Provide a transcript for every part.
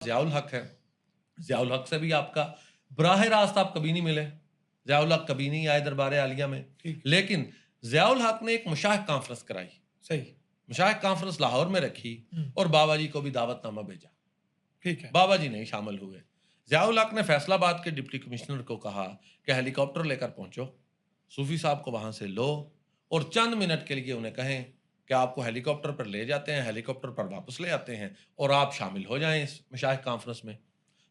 ज़ियाउल हक है। ज़ियाउल हक से भी आपका बराह रास्त आप कभी नहीं मिले। ज़ियाउल हक कभी नहीं आए दरबार आलिया में। ठीक। लेकिन ज़ियाउल हक ने एक मुशाहिद कॉन्फ्रेंस कराई। सही। मुशाहिद कॉन्फ्रेंस लाहौर में रखी और बाबा जी को भी दावतनामा भेजा। ठीक है। बाबा जी नहीं शामिल हुए। ज़ियाउल हक ने फैसलाबाद के डिप्टी कमिश्नर को कहा कि हेलीकॉप्टर लेकर पहुंचो, सूफी साहब को वहां से लो और चंद मिनट के लिए उन्हें कहें कि आपको हेलीकॉप्टर पर ले जाते हैं, हेलीकॉप्टर पर वापस ले आते हैं और आप शामिल हो जाएं इस मुशाहिद कॉन्फ्रेंस में।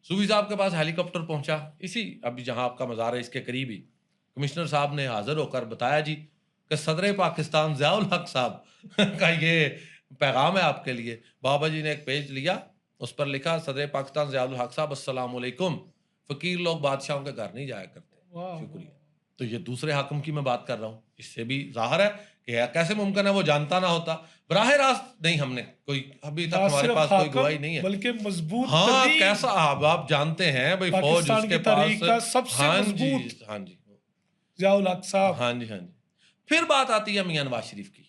सूफी साहब के पास हेलीकॉप्टर पहुंचा, इसी अभी जहां आपका मज़ार है इसके करीब ही। कमिश्नर साहब ने हाजिर होकर बताया जी कि सदर पाकिस्तान ज़ियाउल हक साहब का ये पैगाम है आपके लिए। बाबा जी ने एक पेज लिया, उस पर लिखा सदर पाकिस्तान ज़ियाउल हक साहब अस्सलाम वालेकुम। फ़कीर लोग बादशाहों के घर नहीं जाया करते। वाह! शुक्रिया। तो ये दूसरे हाकिम की मैं बात कर रहा हूँ। इससे भी ज़ाहिर है कि कैसे मुमकिन है वो जानता ना होता। बराह रास्त नहीं, हमने कोई अभी तक ना हमारे सिर्फ पास कोई हाकम गवाही नहीं है। बल्कि मजबूत हाँ, तरीन कैसा आप जानते हैं भाई फौज पाकिस्तान उसके की पास। तारीख का सबसे हाँ जी, मजबूत हाँ जी। ज़ियाउल हक साहब। हाँ जी, हाँ जी। फिर बात आती है मियाँ नवाज़ शरीफ की।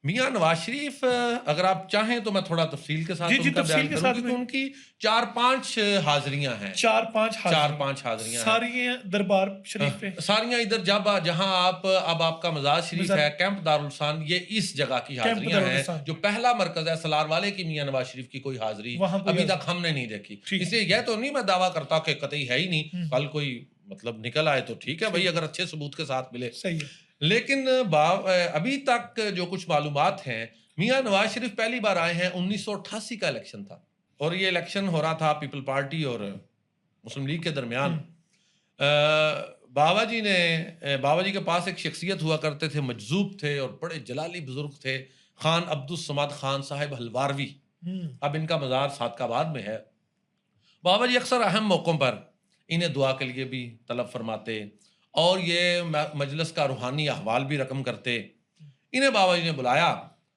मियाँ नवाज़ शरीफ अगर आप चाहें तो मैं थोड़ा तफ़सील के जी, साथ जी, उनका तफ़सील बयान के करूँ साथ क्योंकि में उनकी 4-5 हाज़िरियाँ हैं। 4-5 हाज़िरी 4-5 हाज़िरियाँ हैं। सारी हैं दरबार शरीफ पे। सारियाँ इधर जब जहाँ आप अब आपका मज़ार शरीफ मज़ार है, कैंप दारुल ये इस जगह की कैंप हाज़िरियाँ दारुल हैं। इहसान जो पहला मरकज़ है सलार वाले की मियाँ नवाज़ शरीफ की कोई हाज़िरी वहाँ कोई अभी तक हाज़िरी हमने नहीं देखी। ठीक है। इसलिए यह तो नहीं मैं दावा करता कि कतई है ही नहीं, हुँ, कल कोई मतलब निकल आए तो ठीक है भई, ठीक है। अगर अच्छे सबूत के साथ मिले। सही है। लेकिन अभी तक जो कुछ मालूमात हैं, मियाँ नवाज़ शरीफ पहली बार आए हैं, 1988 का इलेक्शन था और ये इलेक्शन हो रहा था पीपल पार्टी और मुस्लिम लीग के दरमियान। बाबा जी के पास एक शख्सियत हुआ करते थे, मजजूब थे और बड़े जलाली बुजुर्ग थे, खान अब्दुल समद खान साहिब हलवारवी। हुँ, अब इनका मज़ार सादकाबाद में है। बाबा जी अक्सर अहम मौक़ों पर इन्हें दुआ के लिए भी तलब फरमाते और ये मजलिस का रूहानी अहवाल भी रकम करते। इन्हें बाबा जी ने बुलाया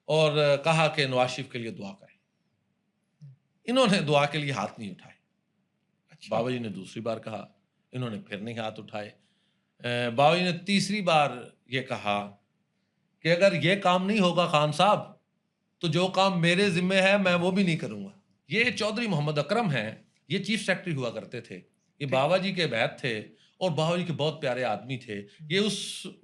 और कहा कि नवाज शरीफ के लिए दुआ करें। इन्होंने दुआ के लिए हाथ नहीं उठाए। अच्छा। बाबा जी ने दूसरी बार कहा, इन्होंने फिर नहीं हाथ उठाए। बाबा जी ने तीसरी बार ये कहा कि अगर ये काम नहीं होगा खान साहब, तो जो काम मेरे ज़िम्मे है मैं वो भी नहीं करूँगा। ये चौधरी मोहम्मद अकरम हैं, ये चीफ सेक्रेटरी हुआ करते थे। ये ठीक। बाबा जी के बैत थे और बाबा जी के बहुत प्यारे आदमी थे। हुँ, ये उस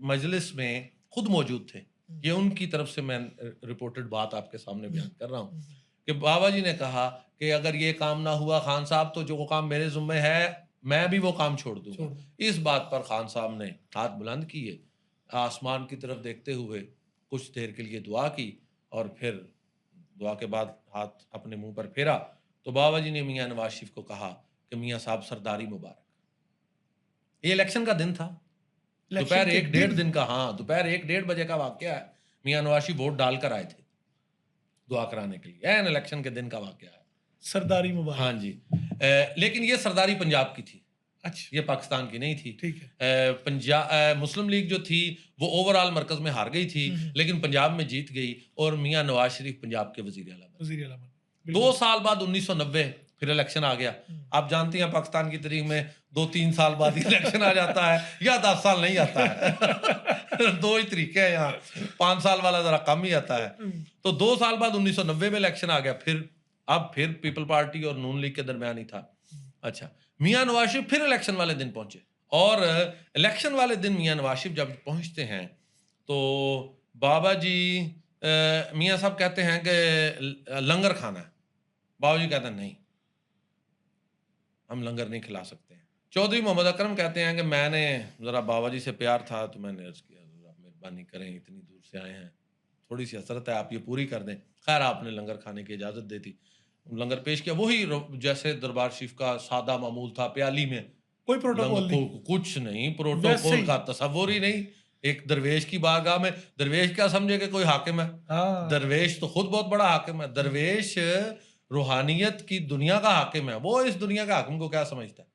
मजलिस में खुद मौजूद थे। हुँ, ये उनकी तरफ से मैं रिपोर्टेड बात आपके सामने हुँ, बयान कर रहा हूँ हुँ, कि बाबा जी ने कहा कि अगर ये काम ना हुआ खान साहब, तो जो काम मेरे ज़िम्मे है, मैं भी वो काम छोड़ छोड़ दूँगा। दो। इस बात पर खान साहब ने हाथ बुलंद किए, आसमान की तरफ देखते हुए कुछ देर के लिए दुआ की और फिर दुआ के बाद हाथ अपने मुंह पर फेरा तो बाबा जी ने मियाँ नवाज शरीफ को कहा कि मियाँ साहब सरदारी मुबारक। ये इलेक्शन का दिन था, इलेक्शन दोपहर के 1 डेढ़ दिन दिन का, हाँ, दोपहर 1 डेढ़ बजे का वाकया है। मियाँ नवाज शरीफ वोट डालकर आए थे दुआ कराने के लिए, ऐन इलेक्शन के दिन का वाकया है। सरदारी हाँ मुबारक। जी। लेकिन ये सरदारी पंजाब की थी, अच्छा, ये पाकिस्तान की नहीं थी। ठीक है। मुस्लिम लीग जो थी वो ओवरऑल मरकज़ में हार गई थी, हुँ, हुँ, लेकिन पंजाब में जीत गई और मियाँ नवाज शरीफ पंजाब के वज़ीर आला बने। वज़ीर आला बने। 2 बिल्कुल। साल बाद 1990 फिर इलेक्शन आ गया। हुँ, आप जानती हैं पाकिस्तान की तारीख में 2-3 साल बाद ही इलेक्शन आ जाता है या 10 साल नहीं आता है। 2 ही तरीके हैं यहाँ, 5 साल वाला ज़रा कम ही आता है। हुँ, तो 2 साल बाद 1990 में इलेक्शन आ गया फिर, अब फिर पीपल पार्टी और नून लीग के दरमियान ही था। हुँ, अच्छा, मियाँ नवाज शरीफ फिर इलेक्शन वाले दिन पहुँचे और इलेक्शन वाले दिन मियाँ नवाज शरीफ जब पहुँचते हैं, तो बाबा जी मियाँ साहब कहते हैं कि लंगर खाना है। बाबा जी कहते हैं नहीं, हम लंगर नहीं खिला सकते हैं। चौधरी मोहम्मद अकरम कहते हैं कि मैंने ज़रा बाबा जी से प्यार था तो मैंने अर्ज़ किया ज़रा मेहरबानी करें, इतनी दूर से आए हैं, थोड़ी-सी हसरत है आप ये पूरी कर दें। ख़ैर आपने लंगर खाने की इजाज़त दे दी। लंगर पेश किया वही जैसे दरबार शरीफ का सादा मामूल था, प्याली में कोई लंगर प्रोटोकॉल नहीं। कुछ नहीं, वैसे प्रोटोकॉल ही। का तसव्वुर ही नहीं। एक दरवेश की बारगाह में दरवेश क्या समझे कि कोई हाकिम है? हाँ। दरवेश तो खुद बहुत बड़ा हाकिम है। हुँ, दरवेश रूहानियत की दुनिया का हाकिम है। वो इस दुनिया के हाकिम को क्या समझता है?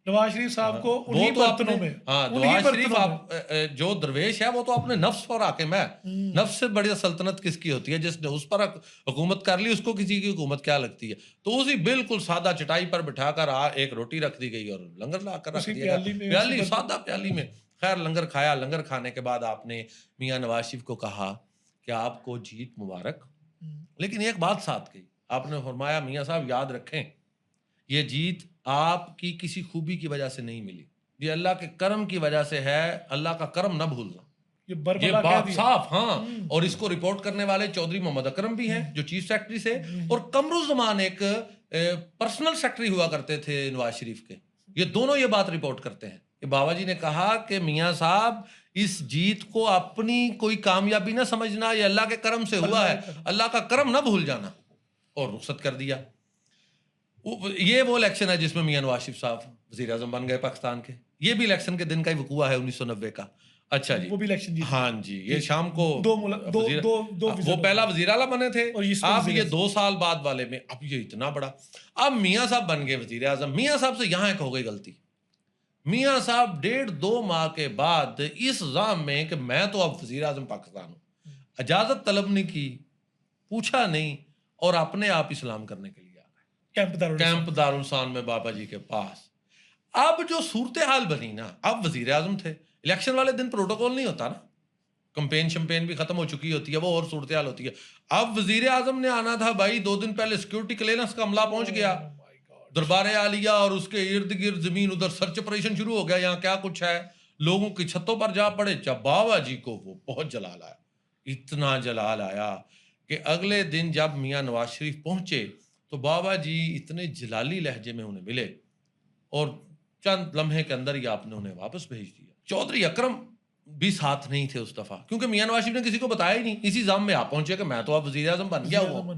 नवाज़ शरीफ साहब को वो उन्हीं तो अपने, बर्तनों में हाँ, उन्हीं नवाज़ शरीफ बर्तनों में। जो दरवेश है वो तो अपने नफ्स पर हाकिम है। हुँ, नफ्स से बड़ी सल्तनत किसकी होती है? जिसने उस पर हुकूमत कर ली उसको किसी की हुकूमत क्या लगती है? तो उसी बिल्कुल सादा चटाई पर बिठाकर एक रोटी रख दी गई और लंगर लाकर रख उसी दिया गया। प्याली में, उसी प्याली, बर्तन सादा प्याली में। खैर लंगर खाया, लंगर खाने के बाद आपने मियाँ नवाज़ शरीफ को कहा कि आपको जीत मुबारक। हुँ, लेकिन एक बात साथ कही, आपने फरमाया मियाँ साहब याद रखें, ये जीत आपकी किसी खूबी की वजह से नहीं मिली, ये अल्लाह के करम की वजह से है। अल्लाह का करम ना भूलना, ये ये बरबला कह बात दिया। साफ। हाँ, और इसको रिपोर्ट करने वाले चौधरी मोहम्मद अकरम भी हैं जो चीफ सेक्रेटरी से, और कमरुज़्ज़मान एक पर्सनल सेक्रेटरी हुआ करते थे नवाज शरीफ के। ये दोनों ये बात रिपोर्ट करते हैं कि बाबा जी ने कहा कि मियां साहब इस जीत को अपनी कोई कामयाबी ना समझना, ये अल्लाह के करम से हुआ है, अल्लाह का करम ना भूल जाना, और रुखसत कर दिया। ये वो इलेक्शन है जिसमें मियां नवाज शरीफ साहब वजीर आजम बन गए पाकिस्तान के। ये भी इलेक्शन के दिन का ही वकूआ है 1990 का। अच्छा जी, वो भी इलेक्शन जीत हाँ जी, ये शाम को दो वो विजिट पहला वजीर आला बने थे, और इसमें अब वज़ीर ये आज़म। 2 साल बाद वाले में अब ये इतना बड़ा, अब मियां साहब बन गए वजीर आजम। मियां साहब से यहाँ एक हो गई गलती। मियां साहब 1.5-2 माह के बाद इस जाम में कि मैं तो अब वजीर आजम पाकिस्तान हूँ, इजाजत तलब नहीं की, पूछा नहीं, और अपने आप इस्लाम करने के लिए आ गए कैंप दारुल में बाबा जी के पास। अब जो सूरत हाल बनी ना, अब वजीर आजम थे, इलेक्शन वाले दिन प्रोटोकॉल नहीं होता ना, कंपेन शंपेन भी खत्म हो चुकी होती है, वो और सूरत हाल होती है। अब वजीर आजम ने आना था भाई, 2 दिन पहले सिक्योरिटी क्लियरेंस का अमला पहुंच गया दरबार आलिया, और उसके इर्द गिर्द जमीन, उधर सर्च ऑपरेशन शुरू हो गया, यहाँ क्या कुछ है, लोगों की छतों पर जा पड़े। जब बाबा जी को वो बहुत जलाल आया, इतना जलाल आया कि अगले दिन जब मियां नवाज शरीफ पहुंचे तो बाबा जी इतने जलाली लहजे में उन्हें मिले, और चंद लम्हे के अंदर ही आपने उन्हें वापस भेज दिया। चौधरी अकरम भी साथ नहीं थे उस दफा, क्योंकि मियां नवाज शरीफ ने किसी को बताया ही नहीं। इसी जाम में आप पहुंचे कि मैं तो अब वजीर आजम बन गया हुआ।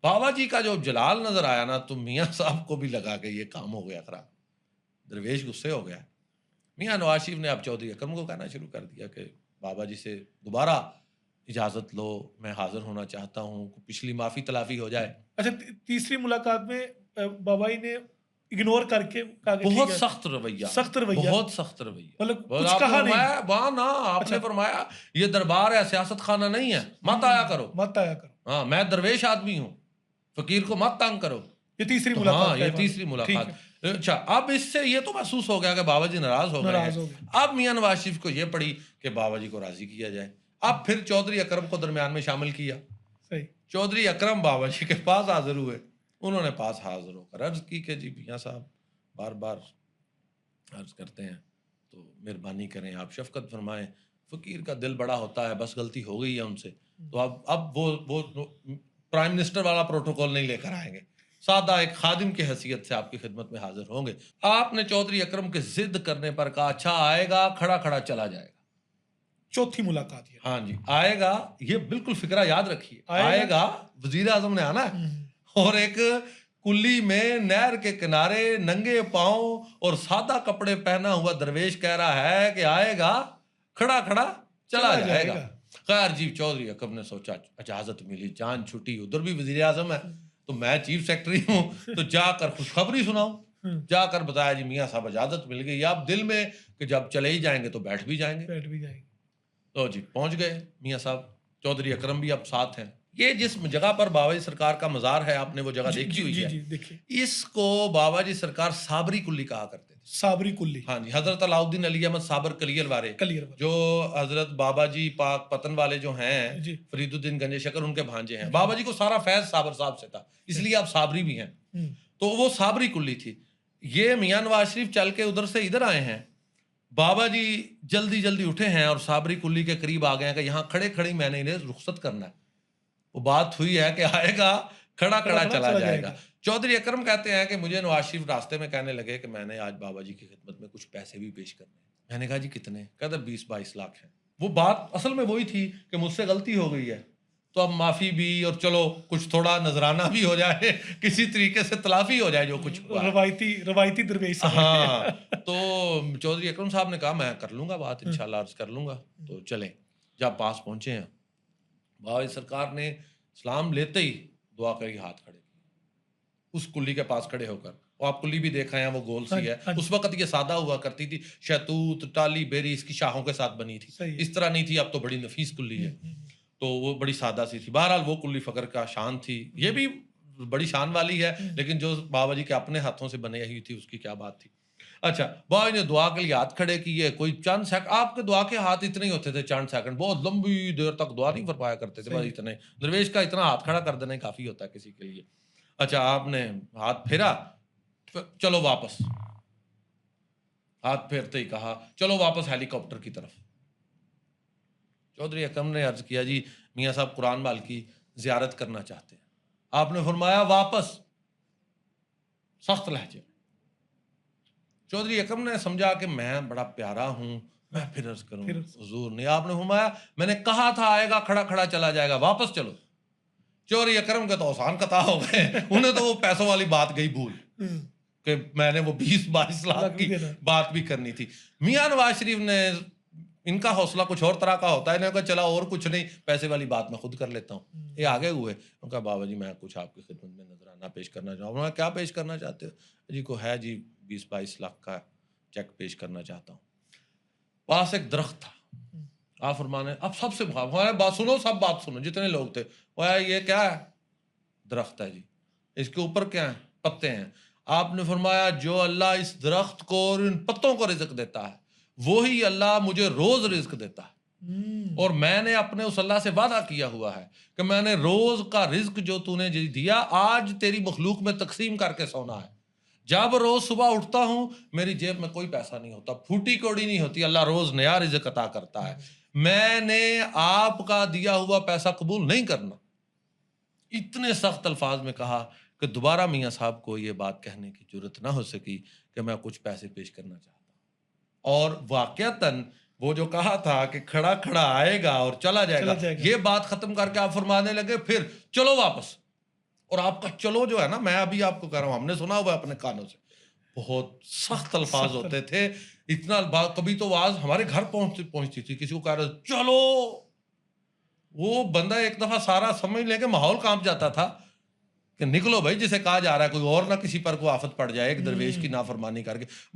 बाबा जी का जो जलाल नजर आया ना, तो मियां साहब को भी लगा कि ये काम हो गया खराब। दरवेश गुस्से हो गया। मियां नवाज शरीफ ने अब चौधरी अकरम को कहना शुरू कर दिया कि बाबा जी से दोबारा इजाजत लो, मैं हाजिर होना चाहता हूँ, पिछली माफी तलाफी हो जाए। अच्छा, तीसरी मुलाकात में बाबा जी ने इग्नोर करके कहा कि बहुत ठीक है, सख्त रवैया, सख्त रवैया, बहुत सख्त रवैया, मतलब और कुछ आपने कहा नहीं। फरमाया वहाँ ना, आपने फरमाया ये दरबार है, सियासत खाना नहीं है, मत आया करो, मत आया करो। हाँ मैं दरवेश आदमी हूँ, फकीर को मत तंग करो। ये तीसरी तो मुलाकात हाँ, का ये है तीसरी ठीक मुलाकात। है। अच्छा, अब इससे ये तो महसूस हो गया कि बाबा जी नाराज हो गए नाराज हो हैं। गए। अब मियां नवाज शरीफ को ये पड़ी कि बाबा जी को राजी किया जाए। अब फिर चौधरी अकरम को दरमियान में शामिल किया। सही। चौधरी अकरम बाबा जी के पास हाजिर हुए। उन्होंने पास हाजिर होकर अर्ज की कि जी मियां साहब बार बार अर्ज करते हैं, तो मेहरबानी करें, आप शफकत फरमाएं, फकीर का दिल बड़ा होता है, बस गलती हो गई है उनसे, तो अब वो प्राइम मिनिस्टर वाला प्रोटोकॉल नहीं लेकर आएंगे, सादा एक खादिम की हैसियत से आपकी खिदमत में हाजिर होंगे। आपने चौधरी अकरम के जिद करने पर कहा अच्छा आएगा, खड़ा खड़ा चला जाएगा। चौथी मुलाकात ये। हाँ जी, आएगा, ये बिल्कुल फिक्रा याद रखिए, आएगा। वजीर आजम ने आना है, और एक कुल्ली में नहर के किनारे नंगे पांव और सादा कपड़े पहना हुआ दरवेश कह रहा है कि आएगा, खड़ा खड़ा चला जाएगा। खैर जी, चौधरी अकरम ने सोचा इजाजत मिली, जान छुट्टी, उधर भी वजीर आजम है तो मैं चीफ सेक्रेटरी हूँ, तो जाकर खुशखबरी सुनाऊं। जाकर बताया जी मियां साहब इजाजत मिल गई। आप दिल में कि जब चले ही जाएंगे तो बैठ भी जाएंगे। तो जी पहुंच गए मियां साहब, चौधरी अकरम भी अब साथ हैं। ये जिस जगह पर बाबा जी सरकार का मजार है, आपने वो जगह देखी हुई है। इसको बाबा जी सरकार साबरी कुल्ली कहा करते थे। साबरी कुल्ली, हाँ जी, हजरत अलाउद्दीन अली अहमद साबर कलियर वाले, जो हजरत बाबा जी पाक पतन वाले जो हैं, फरीदुद्दीन गंजे शकर, उनके भांजे हैं। बाबा जी को सारा फैज साबर साहब से था, इसलिए आप साबरी भी हैं। तो वो साबरी कुल्ली थी। ये मियां नवाज शरीफ चल के उधर से इधर आए हैं, बाबा जी जल्दी जल्दी उठे हैं और साबरी कुल्ली के करीब आ गए हैं कि यहाँ खड़े खड़ी मैंने इन्हें रुखसत करना है। वो बात हुई है कि आएगा, खड़ा खड़ा चला जाएगा। चौधरी अकरम कहते हैं कि मुझे नवाज शरीफ रास्ते में कहने लगे कि मैंने आज बाबा जी की खिदमत में कुछ पैसे भी पेश करने। मैंने कहा जी कितने? कहते 20-22 लाख हैं। वो बात असल में वही थी कि मुझसे गलती हो गई है, तो अब माफी भी, और चलो कुछ थोड़ा नजराना भी हो जाए, किसी तरीके से तलाफी हो जाए जो कुछ रवायती दरवेश। हाँ, तो चौधरी अकरम साहब ने कहा मैं कर लूंगा बात, इंशाल्लाह अर्ज कर लूंगा। तो चले, जब पास पहुंचे हैं, बाबा सरकार ने सलाम लेते ही दुआ करी, हाथ खड़े किए उस कुल्ली के पास खड़े होकर। और आप कुल्ली भी देखा है, वो गोल सी है। उस वक्त ये सादा हुआ करती थी, शहतूत, टाली, बेरी इसकी शाहों के साथ बनी थी, इस तरह नहीं थी। अब तो बड़ी नफीस कुल्ली है, तो वो बड़ी सादा सी थी। बहरहाल वो कुल्ली फकर का शान थी, ये भी बड़ी शान वाली है, लेकिन जो बाबा जी के अपने हाथों से बने हुई थी उसकी क्या बात थी। अच्छा, बाबा जी ने दुआ के लिए हाथ खड़े किए। कोई चंद सेकंड, आपके दुआ के हाथ इतने ही होते थे, चंद सेकंड, बहुत लंबी देर तक दुआ नहीं फरमाया करते थे, बस इतने। दरवेश का इतना हाथ खड़ा कर देना काफी होता है किसी के लिए। अच्छा, आपने हाथ फेरा चलो वापस। हाथ फेरते ही कहा, चलो वापस हेलीकॉप्टर की तरफ। चौधरी अकरम ने अर्ज किया, जी मियाँ साहब कुरान बाल की जियारत करना चाहते हैं। आपने फरमाया वापस, सख्त लहजे में। चौधरी अकरम ने समझा कि मैं बड़ा प्यारा हूं, मैं फिर अर्ज करूं हुजूर नहीं। आपने फरमाया मैंने कहा था आएगा, खड़ा खड़ा चला जाएगा, वापस चलो। चौधरी अकरम के तो औसान कता हो गए, उन्हें तो वो पैसों वाली बात गई भूल कि मैंने वो 20-22 लाख की बात भी करनी थी। मियां नवाज शरीफ ने, इनका हौसला कुछ और तरह का होता है, इन्होंने कहा चला और कुछ नहीं, पैसे वाली बात मैं खुद कर लेता हूँ। ये आगे हुए, उनका बाबा जी मैं कुछ आपकी खिदमत में नजराना पेश करना चाहूँ। उन्होंने क्या पेश करना चाहते हो? जी को है जी 20-22 लाख का चेक पेश करना चाहता हूँ। पास एक दरख्त था, आप फरमाने अब सबसे बात सुनो, सब बात सुनो जितने लोग थे। ये क्या है? दरख्त है जी, इसके ऊपर क्या है? पत्ते हैं। आपने फरमाया जो अल्लाह इस दरख्त को और इन पत्तों को रिज़्क देता है, वही अल्लाह मुझे रोज रिज़्क देता है। और मैंने अपने उस अल्लाह से वादा किया हुआ है कि मैंने रोज का रिज़्क जो तूने दिया, आज तेरी मखलूक में तकसीम करके सोना है। जब रोज सुबह उठता हूं, मेरी जेब में कोई पैसा नहीं होता, फूटी कौड़ी नहीं होती, अल्लाह रोज नया रिज़्क अता करता है। मैंने आपका दिया हुआ पैसा कबूल नहीं करना। इतने सख्त अल्फाज में कहा कि दोबारा मियाँ साहब को ये बात कहने की जरूरत ना हो सकी कि मैं कुछ पैसे पेश करना चाहता हूँ। और वाकयातन वो जो कहा था कि खड़ा खड़ा आएगा और चला जाएगा, ये बात खत्म करके आप फरमाने लगे फिर चलो वापस। और आपका चलो जो है ना, मैं अभी आपको कह रहा हूँ, हमने सुना हुआ अपने कानों से, बहुत सख्त अल्फाज होते थे। इतना कभी तो आवाज हमारे घर पहुंचती थी, किसी को कह रहे चलो, वो बंदा एक दफा सारा समझ लेके माहौल कांप जाता था कि निकलो भाई, जिसे कहा जा रहा है, कोई और ना किसी पर कोई आफत पड़ जाए एक दरवेश की नाफरमानी करके।